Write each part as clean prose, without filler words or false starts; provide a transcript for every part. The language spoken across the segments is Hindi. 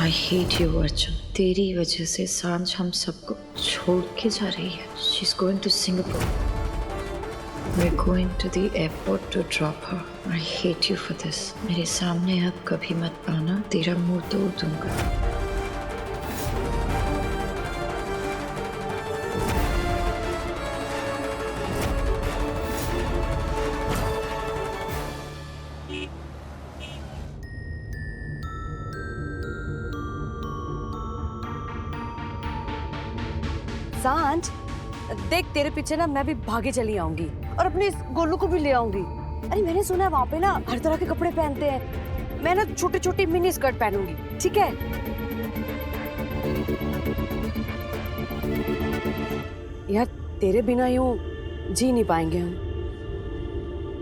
I hate you Arjun. तेरी वजह से सांझ हम सबको छोड़ के जा रही है। She is going to Singapore. We're going to the airport to drop her. I hate you for this. मेरे सामने अब कभी मत आना, तेरा मुंह तोड़ दूंगा। सांझ, देख तेरे पीछे ना मैं भी भागे चली आऊंगी और अपने इस गोलू को भी ले आऊंगी। अरे मैंने सुना है वहाँ पे ना हर तरह के कपड़े पहनते हैं। मैं ना छोटे छोटे मिनी स्कर्ट पहनूंगी, ठीक है? यार तेरे बिना यूं जी नहीं पाएंगे हम।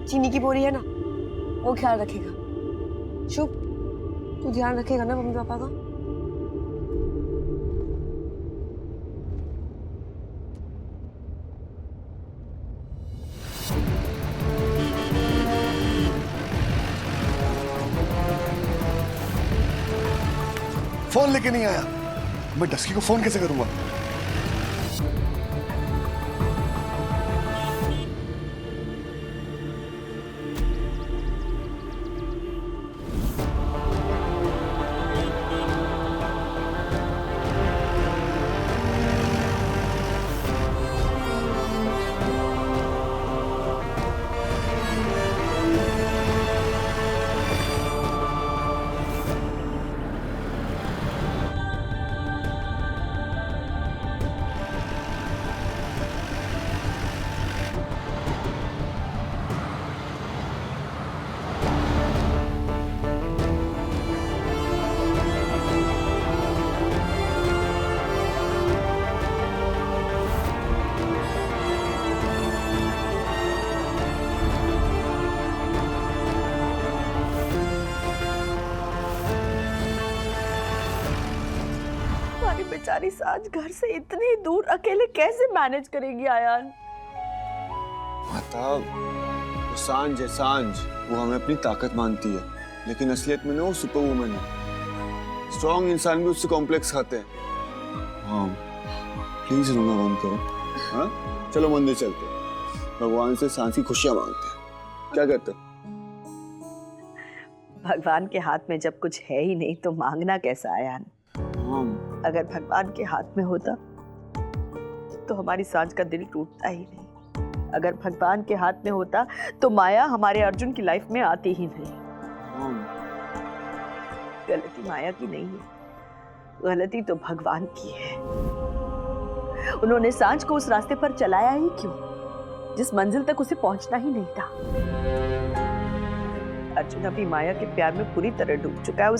चीनी की बोरी है ना, वो ख्याल रखेगा। शुभ, तू ध्यान रखेगा ना मम्मी पापा का? फोन लेके नहीं आया, मैं डस्की को फोन कैसे करूंगा? बेचारी सांझ घर से इतनी दूर अकेले कैसे मैनेज करेगी आयान? माता, वो सांझ है सांझ, वो हमें अपनी ताकत मानती है, लेकिन असलियत में ना वो सुपर वुमन है। स्ट्रॉन्ग इंसान भी उससे कॉम्प्लेक्स खाते हैं। हाँ, प्लीज रोना बंद करो। हाँ, चलो मंदिर चलते हैं, भगवान से सांझ की खुशियां मांगते हैं। क्या कहते हो? भगवान के हाथ में जब कुछ है ही नहीं तो मांगना कैसा आयान? अगर भगवान के हाथ में होता तो हमारी सांझ का दिल टूटता ही नहीं। अगर भगवान के हाथ में होता तो माया हमारे अर्जुन की लाइफ में आती ही नहीं। गलती माया की नहीं है, गलती तो भगवान की है। उन्होंने सांझ को उस रास्ते पर चलाया ही क्यों जिस मंजिल तक उसे पहुंचना ही नहीं था। अर्जुन अभी माया के प्यार में पूरी तरह डूब चुका है।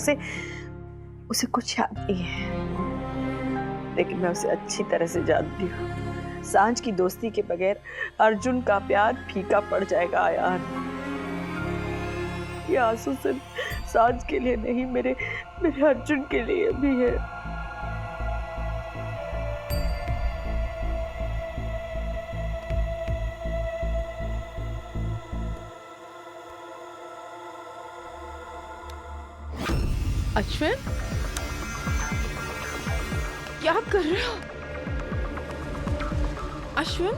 उसे कुछ याद नहीं है, लेकिन मैं उसे अच्छी तरह से जानती हूँ। सांझ की दोस्ती के बगैर अर्जुन का प्यार फीका पड़ जाएगा आयान। ये आंसू सिर्फ सांझ के लिए नहीं, मेरे अर्जुन के लिए भी है। अश्विन, क्या कर रहे हो? अश्विन,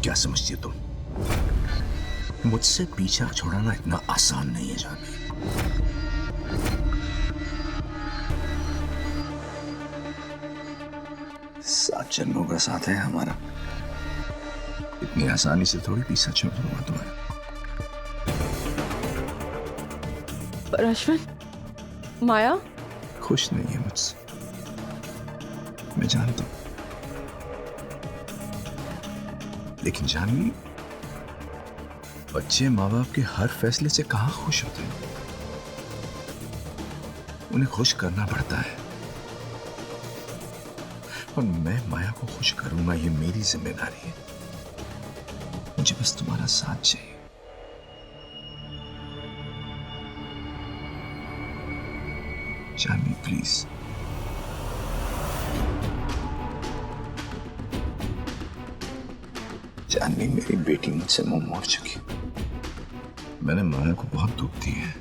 क्या समझती हो तुम? मुझसे पीछा छुड़ाना इतना आसान नहीं है जानवी। सात जन्मों का साथ है हमारा, इतनी आसानी से थोड़ी पीछा छोड़ दूंगा तुम्हारा। पर अश्विन, माया खुश नहीं है मुझसे, मैं जानता हूं, लेकिन जानवी, बच्चे माँ बाप के हर फैसले से कहां खुश होते हैं। उन्हें खुश करना पड़ता है, और मैं माया को खुश करूंगा, ये मेरी जिम्मेदारी है। मुझे बस तुम्हारा साथ चाहिए। जानवी प्लीज। जानवी, मेरी बेटी मुझसे मुंह मोड़ चुकी। मैंने माया को बहुत दुख दिए है।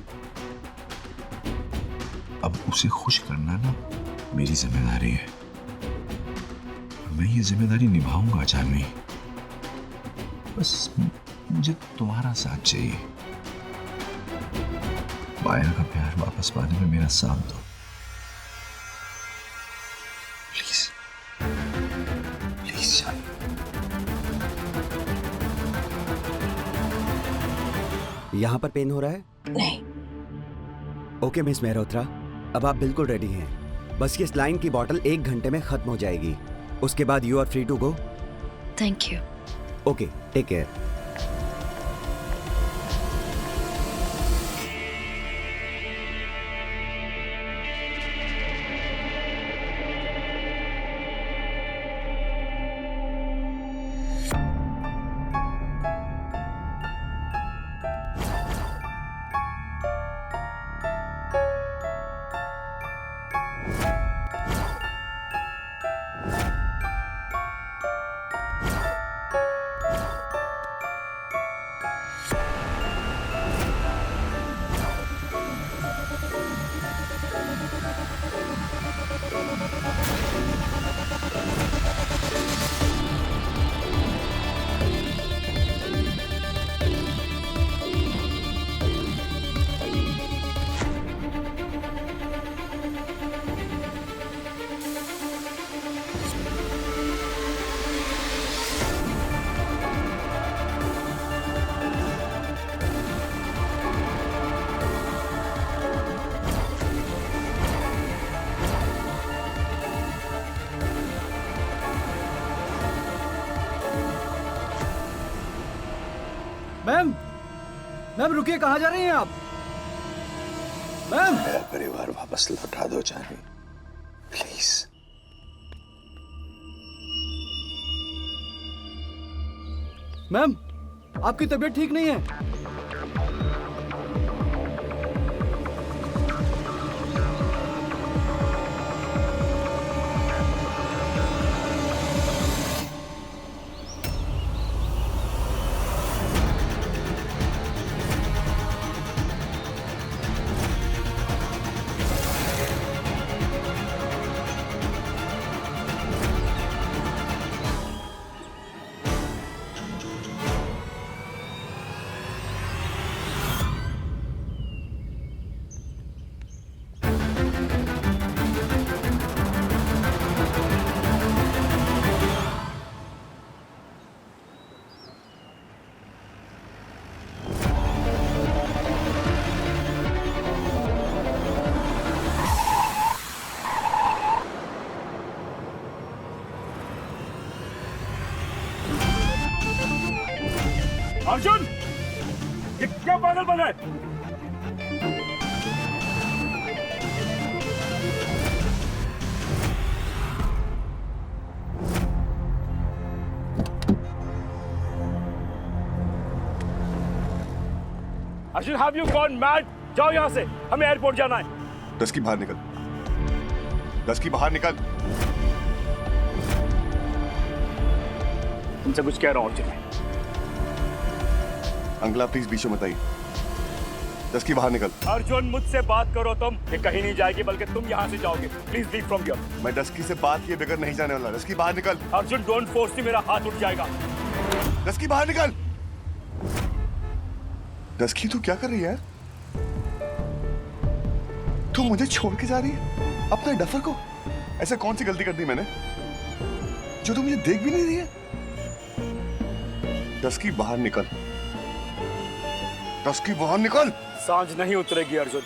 अब उसे खुश करना ना मेरी जिम्मेदारी है। मैं ये जिम्मेदारी निभाऊंगा जानवी। बस मुझे तुम्हारा साथ चाहिए। माया का प्यार वापस पाने में मेरा साथ दो प्लीज। प्लीज जानवी। यहाँ पर पेन हो रहा है? नहीं। ओके मिस मेहरोत्रा, अब आप बिल्कुल रेडी हैं। बस ये स्लाइन की बॉटल 1 घंटे में खत्म हो जाएगी। उसके बाद you are free to go. Thank you. Okay, take care. Ma'am, ma'am रुकिए, कहाँ जा रही हैं आप? मैम, मेरा परिवार वापस लौटा दो जानवी प्लीज। मैम आपकी तबीयत ठीक नहीं है। अर्जुन, ये क्या पागल बना है? Arjun, have you gone mad? जाओ यहाँ से, हमें एयरपोर्ट जाना है। दस की बाहर निकल। 10 की बाहर निकल। तुमसे कुछ कह रहा हूँ अर्जुन। अंकल आप प्लीज बीच में मत आइए। 10 की बाहर निकल। अर्जुन, मुझसे बात करो तुम। ये कहीं नहीं जाएगी, बल्कि तुम यहाँ से जाओगे। Please leave from here. मैं 10 की से बात किए बगैर नहीं जाने वाला। 10 की बाहर निकल। अर्जुन, डोंट फोर्स मी, मेरा हाथ उठ जाएगा। 10 की बाहर निकल। 10 की तू क्या कर रही है? तू मुझे छोड़ के जा रही है अपने डफर को? ऐसा कौन सी गलती कर दी मैंने जो तू मुझे देख भी नहीं रही है? 10 की बाहर निकल। 10 की बाहर निकल। सांझ नहीं उतरेगी अर्जुन।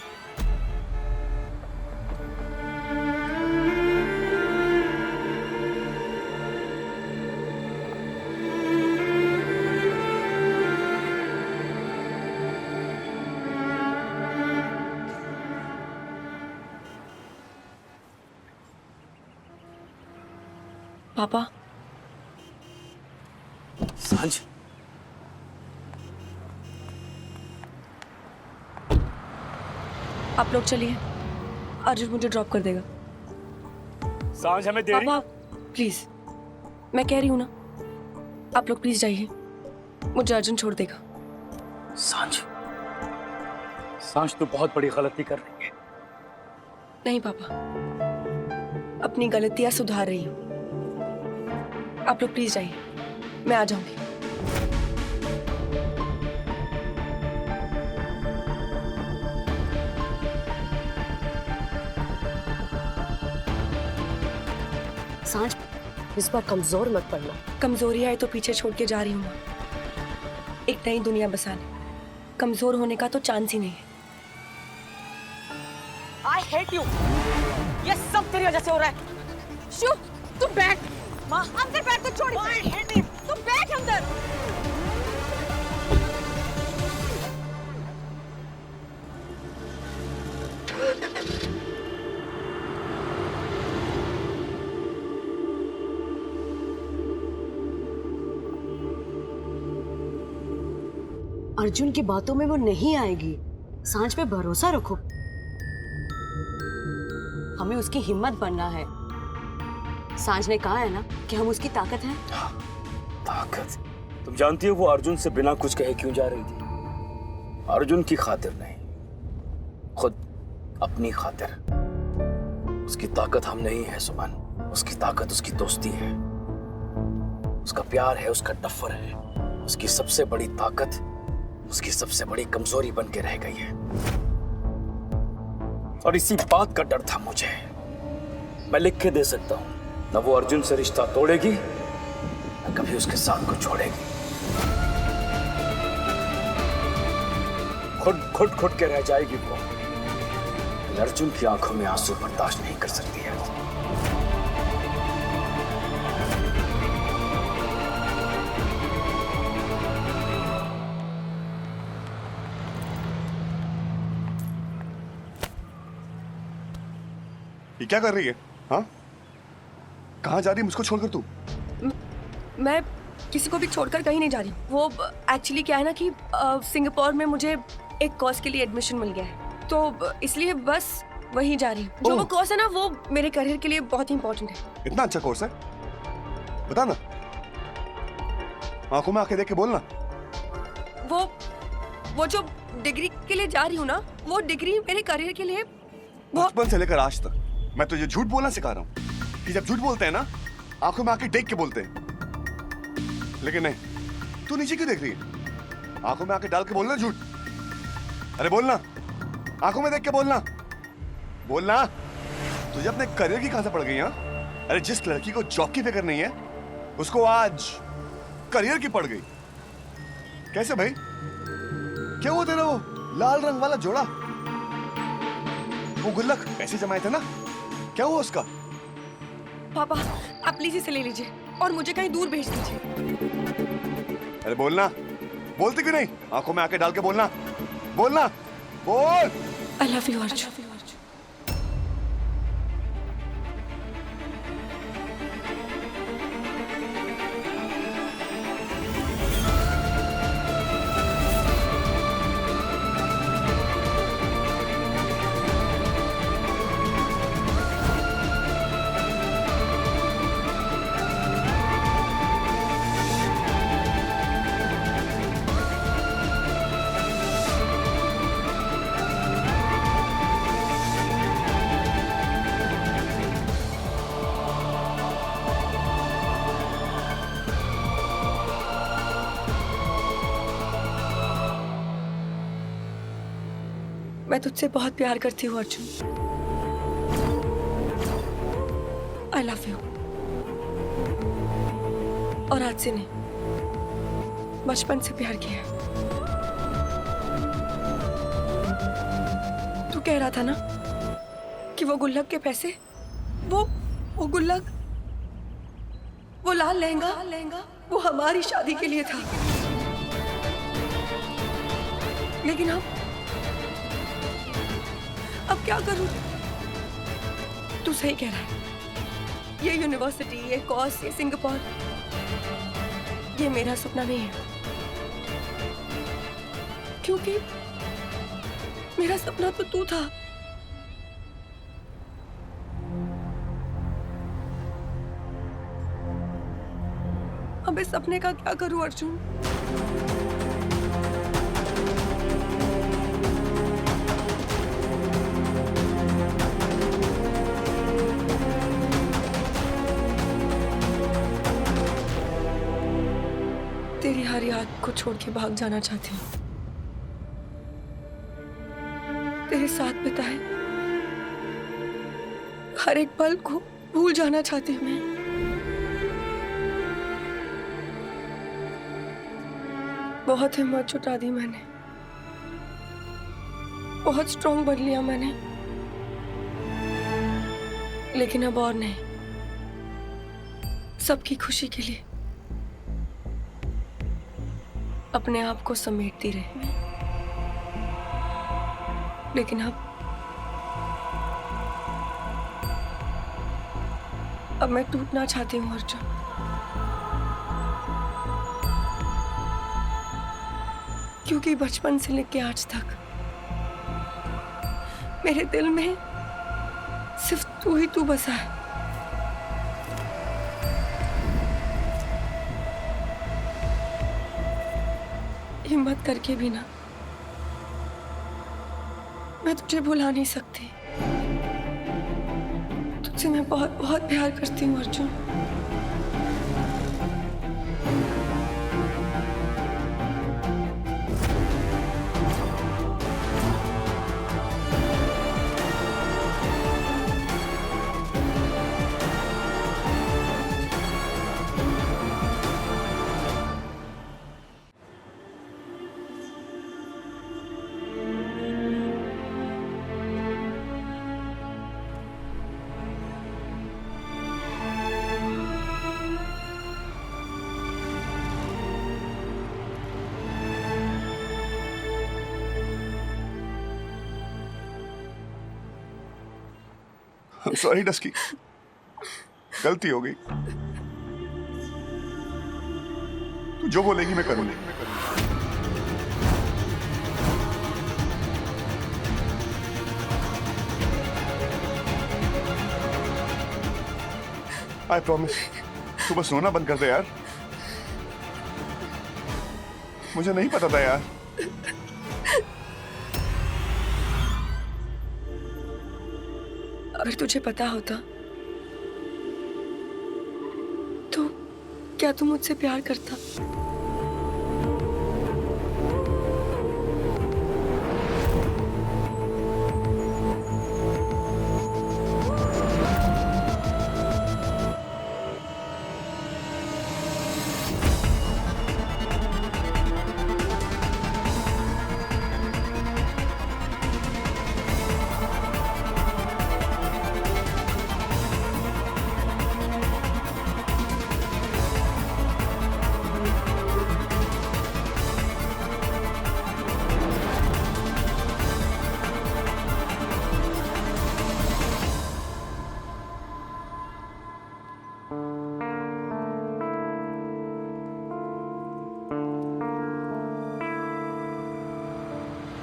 पापा, सांझ, आप लोग चलिए, अर्जुन मुझे ड्रॉप कर देगा। सांझ, हमें देरी। पापा प्लीज, मैं कह रही हूँ ना, आप लोग प्लीज जाइए, मुझे अर्जुन छोड़ देगा। सांझ, सांच तो बहुत बड़ी गलती कर रही है। नहीं पापा, अपनी गलतियां सुधार रही हूँ। आप लोग प्लीज जाइए, मैं आ जाऊंगी। सांझ, इस बार कमजोर मत पड़ना। कमजोरी आए तो पीछे छोड़ के जा रही हूँ माँ, एक नई दुनिया बसाने। कमजोर होने का तो चांस ही नहीं है। I hate you. ये सब तेरी वजह से हो रहा है। शू, तू बैठ। माँ, अंदर बैठ, तो छोड़। I hate you. तू बैठ अंदर। अर्जुन की बातों में वो नहीं आएगी। सांझ पे भरोसा रखो। हमें उसकी हिम्मत बनना है। सांझ ने कहा है ना कि हम उसकी ताकत हैं। ताकत? तुम जानती हो वो अर्जुन से बिना कुछ कहे क्यों जा रही थी? अर्जुन की खातिर नहीं, खुद अपनी खातिर। उसकी ताकत हम नहीं है सुमन, उसकी ताकत उसकी दोस्ती है, उसका प्यार है, उसका डफर है। उसकी सबसे बड़ी ताकत उसकी सबसे बड़ी कमजोरी बन के रह गई है। और इसी बात का डर था मुझे। मैं लिख के दे सकता हूं, न वो अर्जुन से रिश्ता तोड़ेगी, न कभी उसके साथ को छोड़ेगी। खुद के रह जाएगी वो। अर्जुन की आंखों में आंसू बर्दाश्त नहीं कर सकती है। ये क्या कर रही है? हाँ, कहाँ जा रही है मुझको छोड़कर तू? मैं किसी को भी छोड़कर कहीं नहीं जा रही। वो एक्चुअली क्या है ना कि सिंगापुर में मुझे एक कोर्स के लिए एडमिशन मिल गया है, तो इसलिए बस वहीं जा रही हूँ। जो वो कोर्स है ना, वो मेरे करियर के लिए बहुत ही इंपॉर्टेंट है। इतना अच्छा कोर्स है? बता ना, आंखों में आंखें देख के बोलना। वो जो डिग्री के लिए जा रही हूँ ना, वो डिग्री मेरे करियर के लिए बचपन से लेकर आज तक मैं तुझे झूठ बोलना सिखा रहा हूँ कि जब झूठ बोलते हैं ना, आंखों में आंखें देख के बोलते हैं। लेकिन नहीं, तू नीचे क्यों देख रही है? आंखों में आंखें डाल के बोलना झूठ। अरे बोलना, आंखों में देख के बोलना। बोलना, तुझे अपने करियर की कहां से पड़ गई? हाँ, अरे जिस लड़की को जॉब की फिक्र नहीं है, उसको आज करियर की पड़ गई। कैसे भाई? क्या वो तेरा वो लाल रंग वाला जोड़ा, वो गुल्लक पैसे जमाए थे ना, क्या हुआ उसका? पापा, आप प्लीज इसे ले लीजिए और मुझे कहीं दूर भेज दीजिए। अरे बोलना, बोलती क्यों नहीं? आंखों में आके डाल के बोलना, बोलना, बोल। I love you, Arjun. मैं तुझसे बहुत प्यार करती हूँ अर्जुन। I love you। और आज से नहीं, बचपन से प्यार किया है। तू कह रहा था ना कि वो गुल्लक के पैसे, वो गुल्लक, वो लाल लहंगा वो हमारी शादी के लिए था। लेकिन अब क्या करूं? तू सही कह रहा है। ये यूनिवर्सिटी, ये कोर्स, ये सिंगापुर, ये मेरा सपना नहीं है, क्योंकि मेरा सपना तो तू था। अब इस सपने का क्या करूं अर्जुन? मेरी हर याद को छोड़ के भाग जाना चाहती हूँ। तेरे साथ बिताए हर एक पल को भूल जाना चाहती हूँ मैं। बहुत हिम्मत जुटा दी मैंने, बहुत स्ट्रॉन्ग बन लिया मैंने, लेकिन अब और नहीं। सबकी खुशी के लिए अपने आप को समेटती रही मैं, लेकिन अब मैं टूटना चाहती हूँ अर्जुन। क्योंकि बचपन से लेके आज तक मेरे दिल में सिर्फ तू ही तू बसा है। हिम्मत करके भी ना मैं तुझे भुला नहीं सकती। तुझसे मैं बहुत बहुत प्यार करती हूँ अर्जुन। सॉरी डस्की, गलती हो गई। तू जो बोलेगी मैं करूंगी। आई प्रॉमिस, तू बस रोना बंद कर दे यार। मुझे नहीं पता था यार। अगर तुझे पता होता तो क्या तू मुझसे प्यार करता?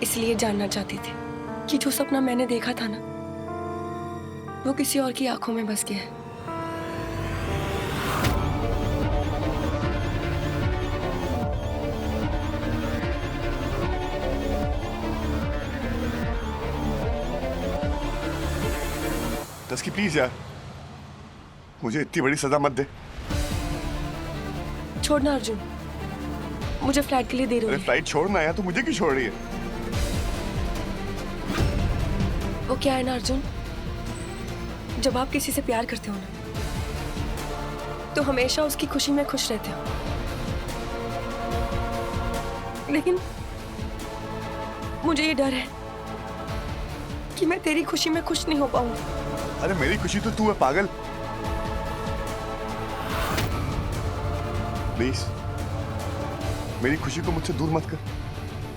इसलिए जानना चाहती थी कि जो सपना मैंने देखा था ना, वो किसी और की आंखों में बस गया है। डस्की प्लीज यार, मुझे इतनी बड़ी सजा मत दे। छोड़ना अर्जुन, मुझे फ्लाइट के लिए देर हो अरे रही है। फ्लाइट छोड़ना है तो मुझे क्यों छोड़ रही है? वो क्या है ना अर्जुन, जब आप किसी से प्यार करते हो ना, तो हमेशा उसकी खुशी में खुश रहते हो। लेकिन मुझे ये डर है कि मैं तेरी खुशी में खुश नहीं हो पाऊंगी। अरे मेरी खुशी तो तू है पागल। प्लीज मेरी खुशी को मुझसे दूर मत कर।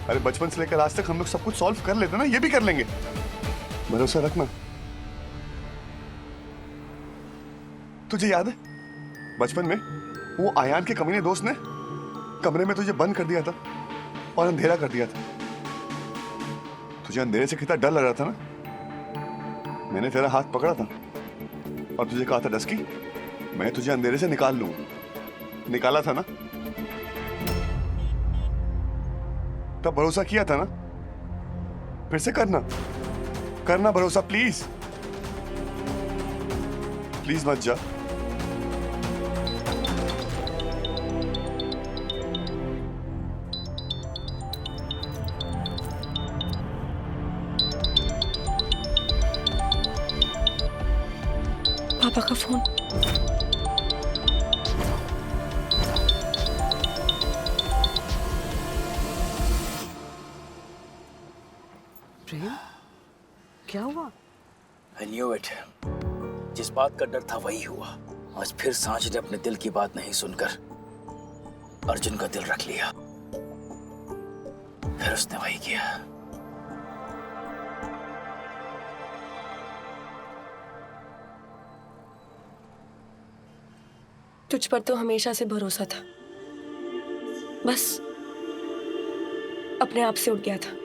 अरे बचपन से लेकर आज तक हम लोग सब कुछ सॉल्व कर लेते ना, ये भी कर लेंगे, भरोसा रखना। तुझे याद है बचपन में वो आयान के कमीने दोस्त ने कमरे में तुझे बंद कर दिया था और अंधेरा कर दिया था। तुझे अंधेरे से कितना डर लग रहा था ना। मैंने तेरा हाथ पकड़ा था और तुझे कहा था डस्की, मैं तुझे अंधेरे से निकाल लूंगा। निकाला था ना, तब भरोसा किया था ना। फिर से करना भरोसा, प्लीज प्लीज मत जा। पापा का फोन। प्रेम, क्या हुआ? I knew it. जिस बात का डर था वही हुआ। आज फिर सांझ ने अपने दिल की बात नहीं सुनकर अर्जुन का दिल रख लिया। फिर उसने वही किया। तुझ पर तो हमेशा से भरोसा था, बस अपने आप से उठ गया था।